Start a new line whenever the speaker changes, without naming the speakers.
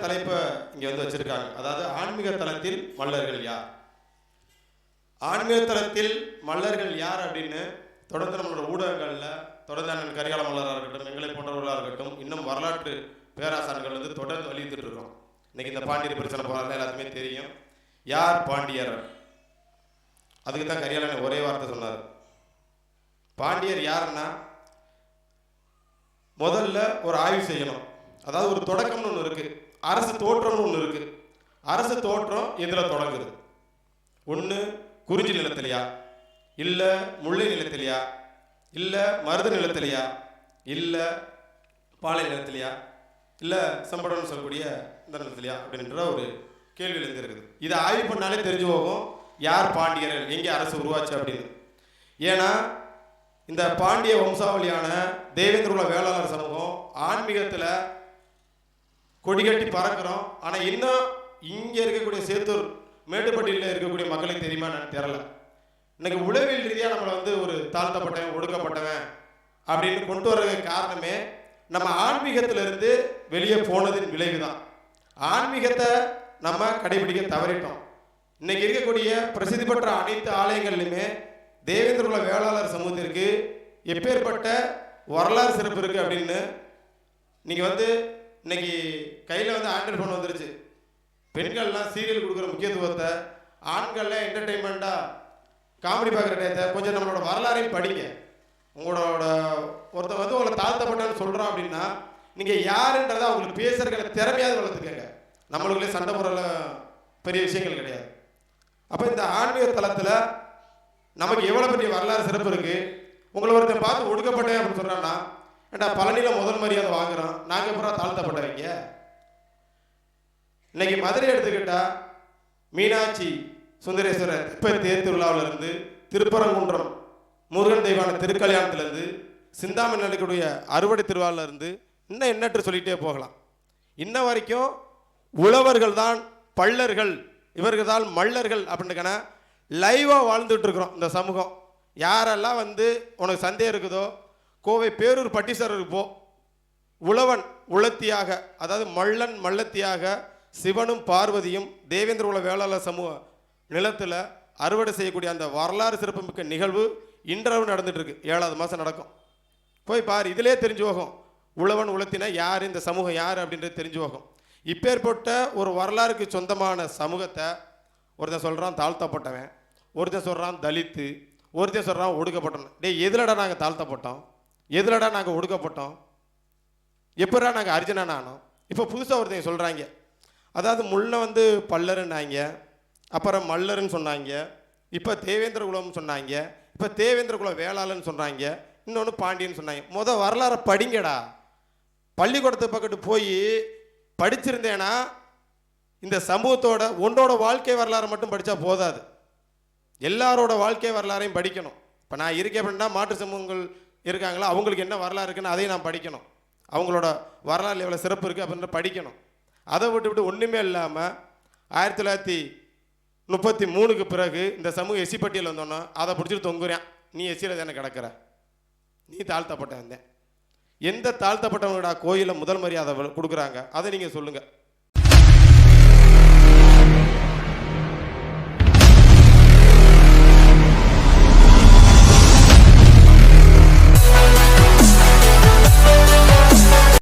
தலைப்பை இங்கே வந்து வச்சிருக்காங்க. அதாவது ஆன்மீக தளத்தில் மல்லர்கள் யார், ஆன்மீக தளத்தில் மல்லர்கள் யார் அப்படின்னு தொடர்ந்து நம்மளோட ஊடகங்களில் தொடர்ந்து அண்ணன் கரிகால மல்லராக இருக்கட்டும், எங்களை போன்றவர்களாக இருக்கட்டும், இன்னும் வரலாற்று பேராசான்கள் வந்து தொடர்ந்து வலியுறுத்திட்டு இருக்கோம். இன்னைக்கு இந்த பாண்டியர் பிரச்சனை போகிறாங்க, எல்லாத்துக்குமே தெரியும். யார் பாண்டியர்? அதுக்கு தான் கரிகாலன் ஒரே வார்த்தை சொன்னார். பாண்டியர் யாருன்னா முதல்ல ஒரு ஆய்வு செய்யணும். அதாவது ஒரு தொடக்கம்னு ஒன்று இருக்கு, அரசு தோற்றம்னு ஒன்று இருக்கு. அரசு தோற்றம் எதில் தொடங்குது? ஒன்று குறிஞ்சி நிலத்திலையா, இல்லை முல்லை நிலத்திலையா, இல்லை மருத நிலத்திலையா, இல்லை பாலை நிலத்திலையா, இல்லை சம்படம்னு சொல்லக்கூடிய இந்த நிலத்திலையா அப்படின்ற ஒரு கேள்வி எழுந்திருக்குது. இதை ஆய்வு பண்ணாலே தெரிஞ்சு போகும் யார் பாண்டியர்கள், எங்கே அரசு உருவாச்சு அப்படின்னு. ஏன்னா இந்த பாண்டிய வம்சாவளியான தேவேந்திரகுல வேளாளர் சமூகம் ஆன்மீகத்தில் கொடிகட்டி பறக்கிறோம். ஆனால் இன்னும் இங்கே இருக்கக்கூடிய சேத்தூர் மேட்டுப்பட்டியில் இருக்கக்கூடிய மக்களுக்கு தெரியுமா எனக்கு தெரியல. இன்னைக்கு உளவியல் ரீதியாக நம்மளை வந்து ஒரு தாழ்த்தப்பட்டவன், ஒடுக்கப்பட்டவன் அப்படின்னு கொண்டு வர்றதுக்கு காரணமே நம்ம ஆன்மீகத்திலிருந்து வெளியே போனதின் விளைவு தான். ஆன்மீகத்தை நம்ம கடைபிடிக்க தவறிட்டோம். இன்னைக்கு இருக்கக்கூடிய பிரசித்தி பெற்ற அனைத்து ஆலயங்கள்லையுமே தேவேந்திரகுல வேளாளர் சமூகத்திற்கு எப்பேற்பட்ட வரலாறு சிறப்பு இருக்கு அப்படின்னு நீங்கள் வந்து இன்னைக்கு கையில் வந்து ஆண்ட்ராய்டு ஃபோன் வந்துருச்சு. பெண்கள்லாம் சீரியல் கொடுக்குற முக்கியத்துவத்தை, ஆண்கள்லாம் என்டர்டெயின்மெண்ட்டாக காமெடி பார்க்குற டயத்தை கொஞ்சம் நம்மளோட வரலாறையும் படிங்க. உங்களோட ஒருத்தர் வந்து உங்களை தாழ்த்தப்பட்டன்னு சொல்கிறோம் அப்படின்னா நீங்கள் யாருன்றதை அவங்களுக்கு பேசுகிறதுக்கு திறமையாவது வளர்த்துக்கங்க. நம்மளுக்குள்ளே சண்டை போடுறல பெரிய விஷயங்கள் கிடையாது. அப்போ இந்த ஆன்மீக தளத்தில் நமக்கு எவ்வளோ பெரிய வரலாறு சிறப்பு இருக்குது. உங்களை ஒருத்தர் பார்த்து ஒடுக்கப்பட்டேன் அப்படின்னு சொல்கிறான்னா, ஏன்டா பழனியில் முதல் மரியாதை வாங்குகிறோம், நாங்கள் அப்புறம் தாழ்த்தப்பட்டவங்க. இன்னைக்கு மதுரை எடுத்துக்கிட்டால் மீனாட்சி சுந்தரேஸ்வரர் இப்போ தேர் திருவிழாவிலிருந்து, திருப்பரங்குன்றம் முருகன் தெய்வான திருக்கல்யாணத்திலேருந்து, சிந்தாமணி நடக்கக்கூடிய அறுவடை திருவிழாவிலிருந்து இன்னும் எண்ணற்று சொல்லிகிட்டே போகலாம். இன்ன வரைக்கும் உழவர்கள் தான் பள்ளர்கள், இவர்கள் தான் மல்லர்கள் அப்படின்னுக்கான லைவாக வாழ்ந்துட்டு இருக்கிறோம் இந்த சமூகம். யாரெல்லாம் வந்து உனக்கு சந்தேகம் இருக்குதோ கோவை பேரூர் பட்டீஸ்வரருக்கு போ. உழவன் உளத்தியாக, அதாவது மல்லன் மல்லத்தியாக சிவனும் பார்வதியும் தேவேந்திரகுல வேளாளர் சமூக நிலத்தில் அறுவடை செய்யக்கூடிய அந்த வரலாறு சிறப்புமிக்க நிகழ்வு இன்றளவு நடந்துட்டு இருக்கு. 7வது மாதம் நடக்கும். போய் பாரு, இதிலே தெரிஞ்சு போகும் உழவன் உளத்தினா யார், இந்த சமூகம் யார் அப்படின்றது தெரிஞ்சு போகும். இப்பேற்பட்ட ஒரு வரலாறுக்கு சொந்தமான சமூகத்தை ஒருத்தன் சொல்கிறான் தாழ்த்தப்பட்டவன், ஒருத்தன் சொல்கிறான் தலித்து, ஒருத்தன் சொல்கிறான் ஒடுக்கப்பட்டவன். டேய், எதுலடா நாங்கள் தாழ்த்தப்பட்டோம், எதுலடா நாங்கள் ஒடுக்கப்பட்டோம், எப்படா நாங்கள் அர்ஜுனன் ஆனோம்? இப்போ புதுசாக ஒருத்தங்க சொல்கிறாங்க, அதாவது முன்ன வந்து பல்லருன்னாங்க, அப்புறம் மல்லருன்னு சொன்னாங்க, இப்போ தேவேந்திர குலம்னு சொன்னாங்க, இப்போ தேவேந்திர குல வேளாளன்னு சொன்னாங்க, இன்னொன்று பாண்டியன்னு சொன்னாங்க. வரலாறை படிங்கடா. பள்ளிக்கூடத்து பக்கத்து போய் படிச்சிருந்தேன்னா இந்த சமூகத்தோட உன்னோட வாழ்க்கை வரலாறு மட்டும் படித்தா போதாது, எல்லாரோட வாழ்க்கை வரலாறையும் படிக்கணும். இப்போ நான் இருக்கேன் அப்படின்னா மாற்று சமூகங்கள் இருக்காங்களா, அவங்களுக்கு என்ன வரலாறு இருக்குன்னு அதையும் நான் படிக்கணும். அவங்களோட வரலாறு எவ்வளோ சிறப்பு இருக்குது அப்படின்ற படிக்கணும். அதை விட்டு ஒன்றுமே இல்லாமல் 1933க்கு பிறகு இந்த சமூகம் எஸ்சி பட்டியல் வந்தோன்னா அதை பிடிச்சிட்டு தொங்குறேன். நீ எஸ்சியில் தானே கிடக்கிற, நீ தாழ்த்தப்பட்ட வந்தேன். எந்த தாழ்த்தப்பட்டவங்களோட கோயிலில் முதல் மரியாதை கொடுக்குறாங்க அதை நீங்கள் சொல்லுங்கள்.